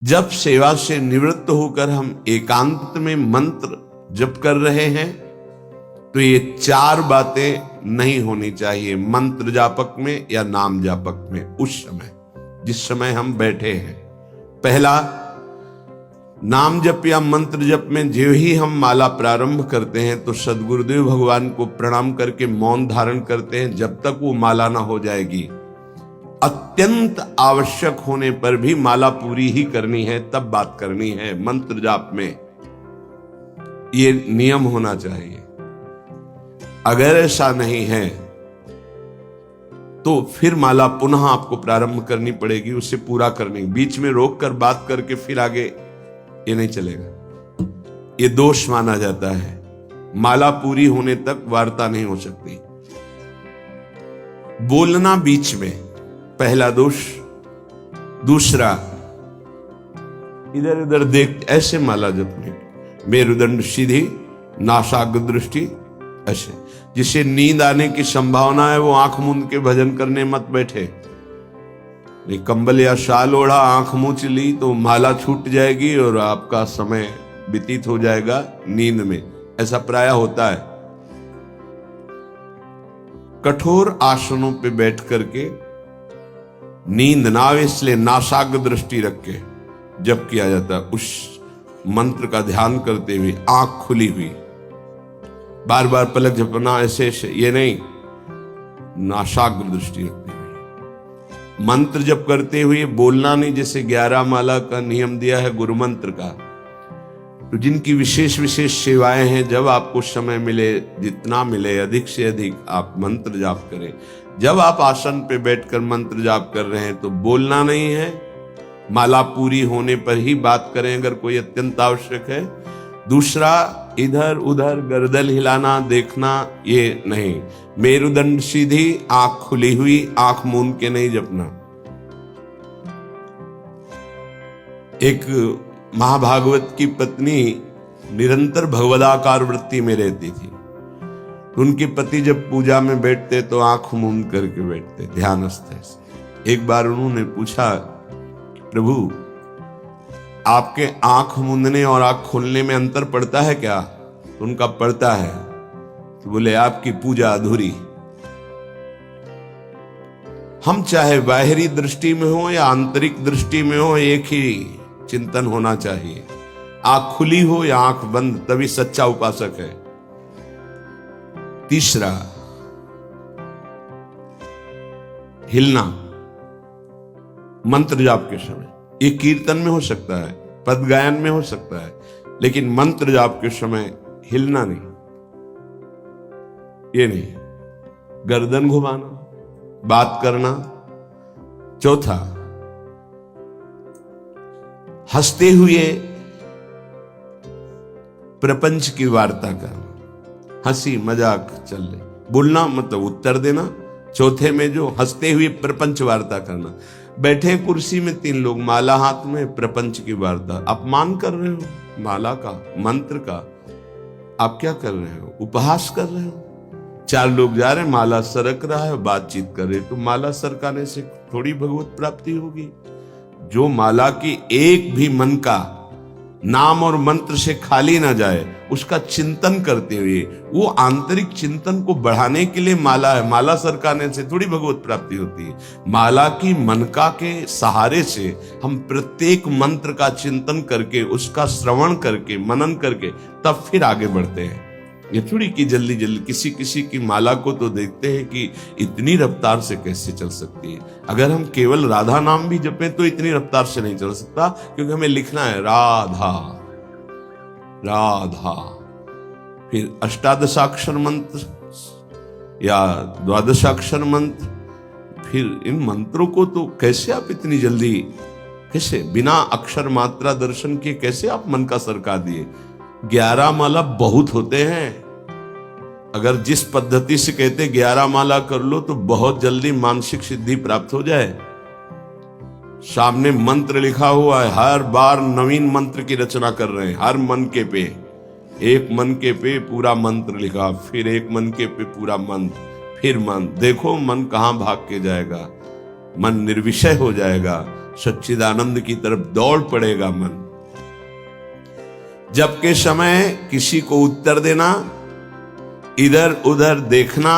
जब सेवा से निवृत्त होकर हम एकांत में मंत्र जप कर रहे हैं तो ये चार बातें नहीं होनी चाहिए मंत्र जापक में या नाम जापक में। उस समय जिस समय हम बैठे हैं, पहला, नाम जप या मंत्र जप में जो ही हम माला प्रारंभ करते हैं तो सदगुरुदेव भगवान को प्रणाम करके मौन धारण करते हैं जब तक वो माला ना हो जाएगी। अत्यंत आवश्यक होने पर भी माला पूरी ही करनी है, तब बात करनी है। मंत्र जाप में ये नियम होना चाहिए। अगर ऐसा नहीं है तो फिर माला पुनः आपको प्रारंभ करनी पड़ेगी, उसे पूरा करने। बीच में रोक कर बात करके फिर आगे ये नहीं चलेगा, ये दोष माना जाता है। माला पूरी होने तक वार्ता नहीं हो सकती। बोलना बीच में, पहला दोष। दूसरा, इधर उधर देख ऐसे माला जपने, मेरुदंड सीधी, नासाग्र दृष्टि ऐसे। जिसे नींद आने की संभावना है वो आंख मूंद के भजन करने मत बैठे। नहीं, कंबल या शाल ओढ़ा, आंख मूंछ ली तो माला छूट जाएगी और आपका समय व्यतीत हो जाएगा नींद में। ऐसा प्राय होता है। कठोर आसनों पे बैठ करके नींद ना आवे इसलिए नासाग्र दृष्टि रख के जप किया जाता है। उस मंत्र का ध्यान करते हुए आंख खुली हुई, बार बार पलक झपकना ऐसे ये नहीं, नासाग्र दृष्टि रखते हुए मंत्र जप करते हुए बोलना नहीं। जैसे 11 माला का नियम दिया है गुरु मंत्र का, तो जिनकी विशेष विशेष सेवाएं हैं, जब आपको समय मिले, जितना मिले अधिक से अधिक आप मंत्र जाप करें। जब आप आसन पे बैठकर मंत्र जाप कर रहे हैं तो बोलना नहीं है, माला पूरी होने पर ही बात करें अगर कोई अत्यंत आवश्यक है। दूसरा, इधर उधर गर्दन हिलाना, देखना ये नहीं। मेरुदंड सीधी, आंख खुली हुई, आंख मूंद के नहीं जपना। एक महाभागवत की पत्नी निरंतर भगवदाकार वृत्ति में रहती थी। उनके पति जब पूजा में बैठते तो आंख मूंद करके बैठते, ध्यानस्थ है। एक बार उन्होंने पूछा, प्रभु आपके आंख मूंदने और आंख खोलने में अंतर पड़ता है क्या? तो उनका पड़ता है। तो बोले आपकी पूजा अधूरी। हम चाहे बाहरी दृष्टि में हो या आंतरिक दृष्टि में हो, एक ही चिंतन होना चाहिए। आंख खुली हो या आंख बंद, तभी सच्चा उपासक है। तीसरा, हिलना मंत्र जाप के समय। ये कीर्तन में हो सकता है, पद गायन में हो सकता है, लेकिन मंत्र जाप के समय हिलना नहीं, ये नहीं। गर्दन घुमाना, बात करना। चौथा, हंसते हुए प्रपंच की वार्ता करना, हंसी मजाक चल रही, बोलना मतलब उत्तर देना। चौथे में जो हंसते हुए प्रपंच वार्ता करना। बैठे कुर्सी में 3 लोग, माला हाथ में, प्रपंच की वार्ता। अपमान कर रहे हो माला का, मंत्र का। आप क्या कर रहे हो? उपहास कर रहे हो। 4 लोग जा रहे हैं, माला सरक रहा है, बातचीत कर रहे, तो माला सरकाने से थोड़ी भगवत प्राप्ति होगी। जो माला की एक भी मन का नाम और मंत्र से खाली ना जाए, उसका चिंतन करते हुए, वो आंतरिक चिंतन को बढ़ाने के लिए माला है। माला सरकाने से थोड़ी भगवत प्राप्ति होती है। माला की मनका के सहारे से हम प्रत्येक मंत्र का चिंतन करके, उसका श्रवण करके, मनन करके तब फिर आगे बढ़ते हैं। ये थोड़ी कि जल्दी जल्दी किसी की माला को तो देखते हैं कि इतनी रफ्तार से कैसे चल सकती है। अगर हम केवल राधा नाम भी जपें तो इतनी रफ्तार से नहीं चल सकता, क्योंकि हमें लिखना है राधा राधा। फिर अष्टादशाक्षर मंत्र या 12 मंत्र, फिर इन मंत्रों को तो कैसे आप इतनी जल्दी, कैसे बिना अक्षर मात्रा दर्शन के कैसे आप मन का सरका दिए? 11 माला बहुत होते हैं। अगर जिस पद्धति से कहते 11 माला कर लो तो बहुत जल्दी मानसिक सिद्धि प्राप्त हो जाए। सामने मंत्र लिखा हुआ है, हर बार नवीन मंत्र की रचना कर रहे हैं। हर मनके पे, एक मनके पे पूरा मंत्र लिखा, फिर एक मनके पे पूरा मंत्र, फिर मन। देखो मन कहां भाग के जाएगा, मन निर्विषय हो जाएगा। सच्चिदानंद की तरफ दौड़ पड़ेगा मन। जब के समय किसी को उत्तर देना, इधर उधर देखना,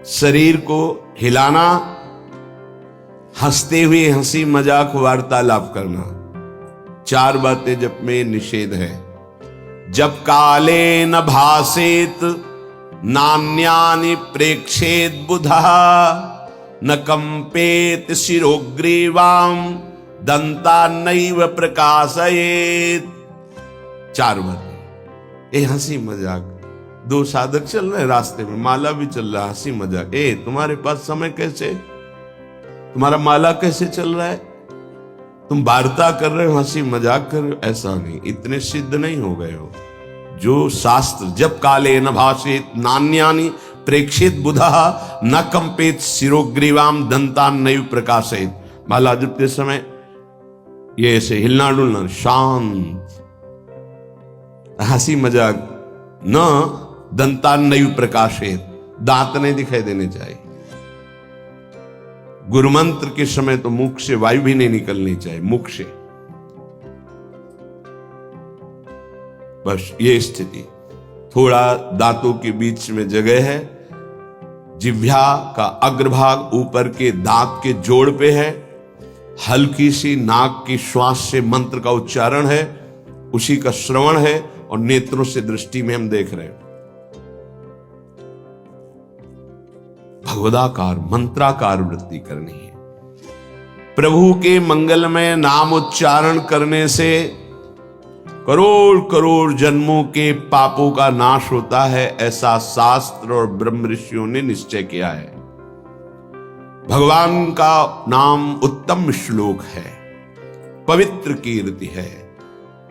शरीर को हिलाना, हंसते हुए हंसी मजाक वार्तालाप करना, 4 बातें जप में निषेध है। जब काले न भासेत नान्यानि प्रेक्षेत बुधा न कंपेत शिरोग्रीवाम दंता नैव प्रकाशयेत। 4 बातें। ये हंसी मजाक, 2 साधक चल रहे रास्ते में, माला भी चल रहा, हंसी मजाक। तुम्हारे पास समय कैसे, तुम्हारा माला कैसे चल रहा है, तुम वार्ता कर रहे हो, हंसी मजाक कर रहे हो, ऐसा नहीं, इतने सिद्ध नहीं हो गए हो। जो शास्त्र जब काले न भाषेत नान्यानि प्रेक्षित बुधा न कंपेत शिरोग्रीवाम दंतान नैव प्रकाशयेत। माला जपते समय ये ऐसे हिलना डुलना, शांत, हंसी मजाक, न दंतान नैव प्रकाशयेत, दांत नहीं दिखाई देने चाहिए। गुरु मंत्र के समय तो मुख से वायु भी नहीं निकलनी चाहिए, मुख से। बस ये स्थिति। थोड़ा दांतों के बीच में जगह है, जिह्वा का अग्रभाग ऊपर के दांत के जोड़ पे है, हल्की सी नाक की श्वास से मंत्र का उच्चारण है, उसी का श्रवण है, और नेत्रों से दृष्टि में हम देख रहे हैं। भगवदाकार मंत्राकार वृत्ति करनी है। प्रभु के मंगलमय नाम उच्चारण करने से करोड़ करोड़ जन्मों के पापों का नाश होता है, ऐसा शास्त्र और ब्रह्म ऋषियों ने निश्चय किया है। भगवान का नाम उत्तम श्लोक है, पवित्र कीर्ति है।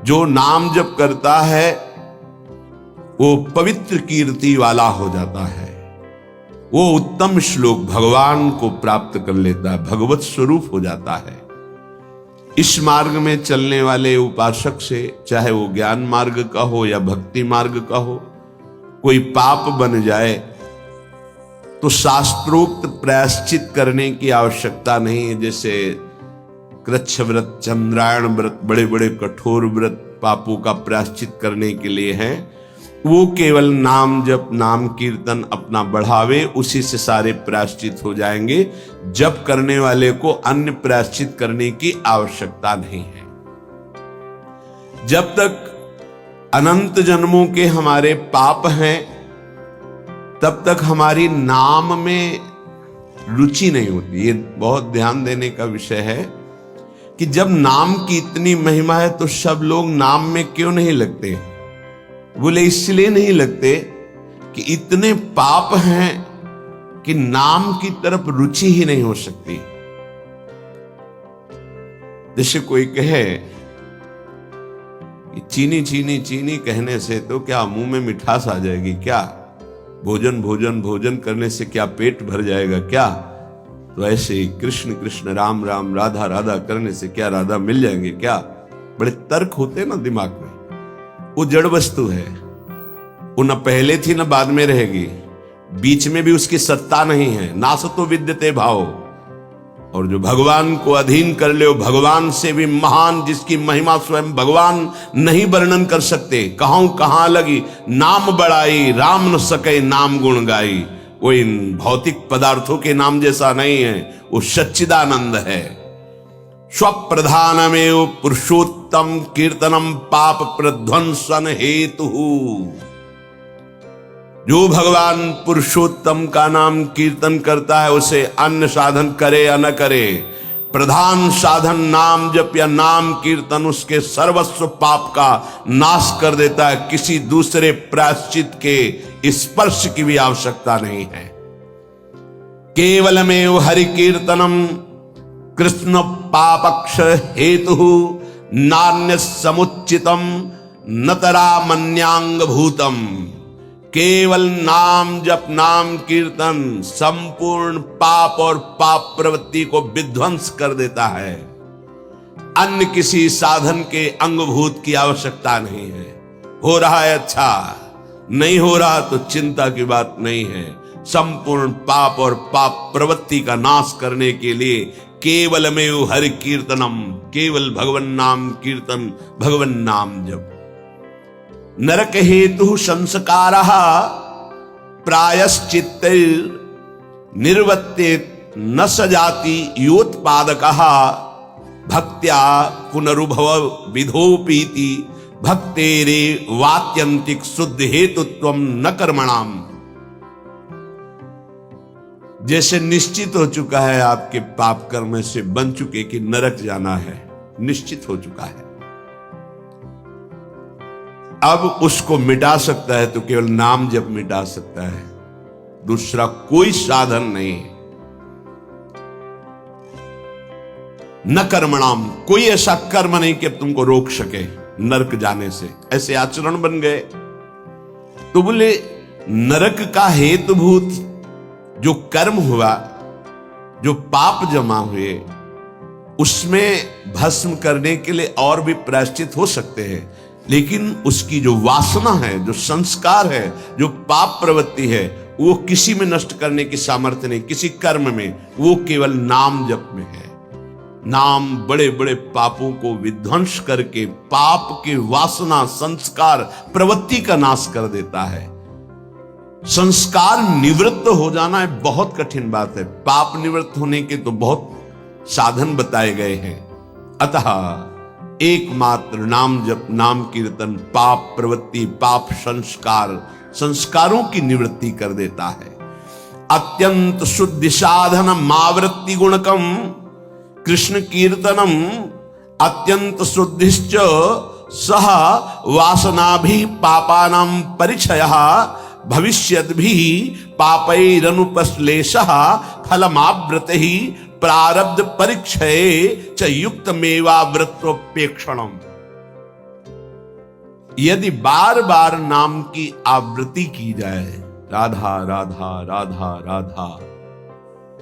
जो नाम जप करता है वो पवित्र कीर्ति वाला हो जाता है, वो उत्तम श्लोक भगवान को प्राप्त कर लेता है, भगवत स्वरूप हो जाता है। इस मार्ग में चलने वाले उपासक से, चाहे वो ज्ञान मार्ग का हो या भक्ति मार्ग का हो, कोई पाप बन जाए तो शास्त्रोक्त प्रायश्चित करने की आवश्यकता नहीं है। जैसे कृच्छ व्रत, चंद्रायण व्रत, बड़े बड़े कठोर व्रत पापों का प्रायश्चित करने के लिए हैं, वो केवल नाम जप, नाम कीर्तन अपना बढ़ावे, उसी से सारे प्रायश्चित हो जाएंगे। जप करने वाले को अन्य प्रायश्चित करने की आवश्यकता नहीं है। जब तक अनंत जन्मों के हमारे पाप हैं, तब तक हमारी नाम में रुचि नहीं होती। ये बहुत ध्यान देने का विषय है कि जब नाम की इतनी महिमा है तो सब लोग नाम में क्यों नहीं लगते? बोले इसलिए नहीं लगते कि इतने पाप हैं कि नाम की तरफ रुचि ही नहीं हो सकती। जैसे कोई कहे कि चीनी चीनी चीनी कहने से तो क्या मुंह में मिठास आ जाएगी क्या? भोजन भोजन भोजन करने से क्या पेट भर जाएगा क्या? तो ऐसे ही कृष्ण कृष्ण राम राम राधा राधा करने से क्या राधा मिल जाएंगे क्या? बड़े तर्क होते ना दिमाग में। वो जड़ वस्तु है, वो न पहले थी न बाद में रहेगी, बीच में भी उसकी सत्ता नहीं है। नासतो विद्यते भाव। और जो भगवान को अधीन कर ले, भगवान से भी महान, जिसकी महिमा स्वयं भगवान नहीं वर्णन कर सकते। कहूं कहां लगी नाम बड़ाई, राम न सके नाम गुण गाई। वो इन भौतिक पदार्थों के नाम जैसा नहीं है, वो सच्चिदानंद है। स्वप्रधानमेव पुरुषोत्तम कीर्तनम पाप प्रध्वंसन हेतु। जो भगवान पुरुषोत्तम का नाम कीर्तन करता है, उसे अन्य साधन करे या न करे, प्रधान साधन नाम जप या नाम कीर्तन उसके सर्वस्व पाप का नाश कर देता है। किसी दूसरे प्रायश्चित के स्पर्श की भी आवश्यकता नहीं है। केवलमेव हरि कीर्तनम कृष्ण पापक्ष हेतु नान्य समुचितम नतरा मन्यांग भूतम। केवल नाम जप नाम कीर्तन संपूर्ण पाप और पाप प्रवृत्ति को विध्वंस कर देता है। अन्य किसी साधन के अंगभूत की आवश्यकता नहीं है। हो रहा है अच्छा, नहीं हो रहा तो चिंता की बात नहीं है। संपूर्ण पाप और पाप प्रवृत्ति का नाश करने के लिए केवलमेव हरि कीर्तनम, केवल भगवन नाम कीर्तन, भगवन नाम जप। नरक हेतु संस्कारः प्रायश्चित्त निर्वत्ते न सजाति योत्पादकः भक्त्या पुनरुभव विधोपीति भक्तेरे वात्यंतिक शुद्ध हेतुत्वम न कर्मणाम। जैसे निश्चित हो चुका है आपके पाप कर्म से बन चुके कि नरक जाना है, निश्चित हो चुका है, अब उसको मिटा सकता है तो केवल नाम जप मिटा सकता है, दूसरा कोई साधन नहीं। न कर्मणाम, कोई ऐसा कर्म नहीं कि तुमको रोक सके नरक जाने से, ऐसे आचरण बन गए। तो बोले नरक का हेतुभूत जो कर्म हुआ, जो पाप जमा हुए, उसमें भस्म करने के लिए और भी प्रायश्चित हो सकते हैं, लेकिन उसकी जो वासना है, जो संस्कार है, जो पाप प्रवृत्ति है, वो किसी में नष्ट करने की सामर्थ्य नहीं, किसी कर्म में, वो केवल नाम जप में है। नाम बड़े बड़े पापों को विध्वंस करके पाप की वासना, संस्कार, प्रवृत्ति का नाश कर देता है। संस्कार निवृत्त हो जाना है बहुत कठिन बात है, पाप निवृत्त होने के तो बहुत साधन बताए गए हैं। अतः एकमात्र नाम जप, नाम कीर्तन पाप प्रवृत्ति, पाप संस्कार, संस्कारों की निवृत्ति कर देता है। अत्यंत शुद्धि साधन मावृत्ति गुणकम कृष्ण कीर्तनम अत्यंत शुद्धिश्च सह वासनाभि पापानां परिचयः भविष्यद्भि पापैरनुपश्लेषः फलमावृतिः प्रारब्ध परिक्षये च युक्तमेवावृत्तोपेक्षणम्। यदि बार बार नाम की आवृत्ति की जाए, राधा राधा राधा राधा,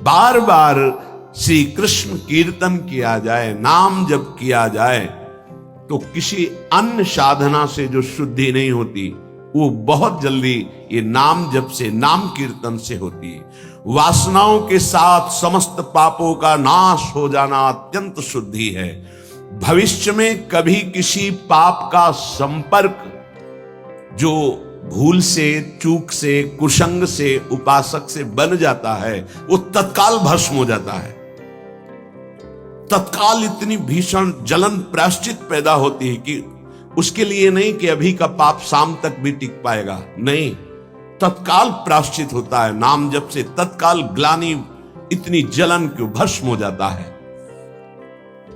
बार बार श्री कृष्ण कीर्तन किया जाए, नाम जप किया जाए, तो किसी अन्य साधना से जो शुद्धि नहीं होती वो बहुत जल्दी ये नाम जप से, नाम कीर्तन से होती है। वासनाओं के साथ समस्त पापों का नाश हो जाना अत्यंत शुद्धि है। भविष्य में कभी किसी पाप का संपर्क जो भूल से, चूक से, कुसंग से, उपासक से बन जाता है, वो तत्काल भस्म हो जाता है। तत्काल इतनी भीषण जलन प्रायश्चित पैदा होती है कि उसके लिए नहीं कि अभी का पाप शाम तक भी टिक पाएगा, नहीं, तत्काल प्रायश्चित होता है। नाम जप से तत्काल ग्लानि, इतनी जलन क्यों, भस्म हो जाता है।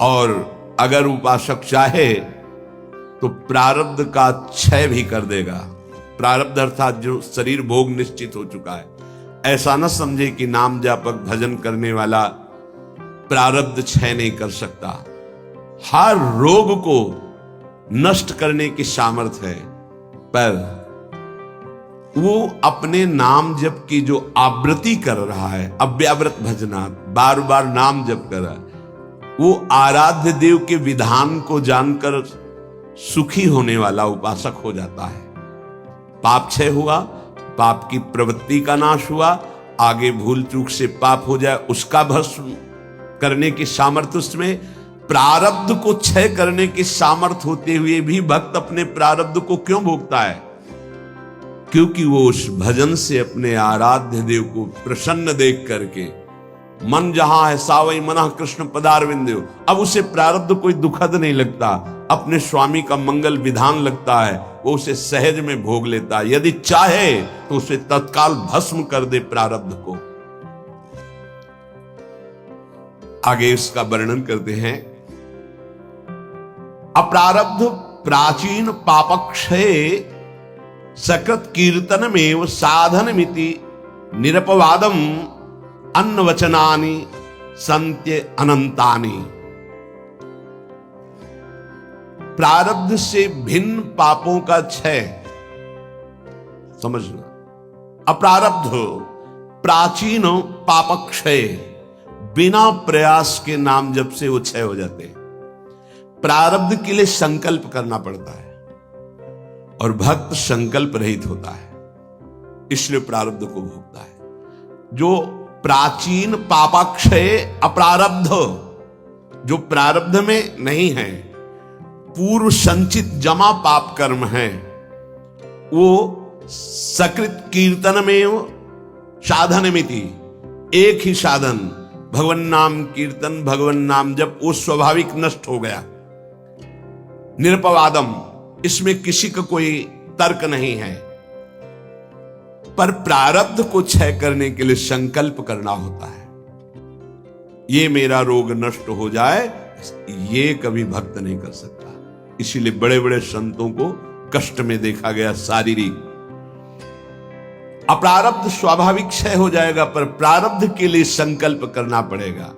और अगर उपासक चाहे तो प्रारब्ध का क्षय भी कर देगा। प्रारब्ध अर्थात जो शरीर भोग निश्चित हो चुका है, ऐसा न समझे कि नाम जापक भजन करने वाला प्रारब्ध क्षय नहीं कर सकता। हर रोग को नष्ट करने की सामर्थ्य है, पर वो अपने नाम जप की जो आवृत्ति कर रहा है, अव्यावृत भजना, बार बार नाम जप कर रहा है, वो आराध्य देव के विधान को जानकर सुखी होने वाला उपासक हो जाता है। पाप क्षय हुआ, पाप की प्रवृत्ति का नाश हुआ, आगे भूल चूक से पाप हो जाए उसका भस्म करने की सामर्थ्य उसमें, प्रारब्ध को क्षय करने की सामर्थ्य होते हुए भी भक्त अपने प्रारब्ध को क्यों भोगता है? क्योंकि वो उस भजन से अपने आराध्य देव को प्रसन्न देख करके, मन जहां है सावई मना कृष्ण पदारविंद, अब उसे प्रारब्ध कोई दुखद नहीं लगता, अपने स्वामी का मंगल विधान लगता है, वो उसे सहज में भोग लेता है। यदि चाहे तो उसे तत्काल भस्म कर दे प्रारब्ध को। आगे इसका वर्णन करते हैं। अप्रारब्ध प्राचीन पापक्षये सकृत कीर्तनमेव साधनमिति निरपवादम अन्नवचनानि संत्य अनंतानि। प्रारब्ध से भिन्न पापों का क्षय समझना। अप्रारब्ध प्राचीन पापक्षय, बिना प्रयास के नाम जप से वो क्षय हो जाते हैं। प्रारब्ध के लिए संकल्प करना पड़ता है और भक्त संकल्प रहित होता है, इसलिए प्रारब्ध को भोगता है। जो प्राचीन पापाक्षय अप्रारब्ध, जो प्रारब्ध में नहीं है, पूर्व संचित जमा पाप कर्म है, वो सकृत कीर्तनमेव साधनमिति, एक ही साधन भगवन नाम कीर्तन, भगवन नाम जब, वो स्वाभाविक नष्ट हो गया। निरपवादम, इसमें किसी का कोई तर्क नहीं है। पर प्रारब्ध को क्षय करने के लिए संकल्प करना होता है। ये मेरा रोग नष्ट हो जाए, ये कभी भक्त नहीं कर सकता। इसीलिए बड़े बड़े संतों को कष्ट में देखा गया, शारीरिक। अप्रारब्ध स्वाभाविक क्षय हो जाएगा, पर प्रारब्ध के लिए संकल्प करना पड़ेगा।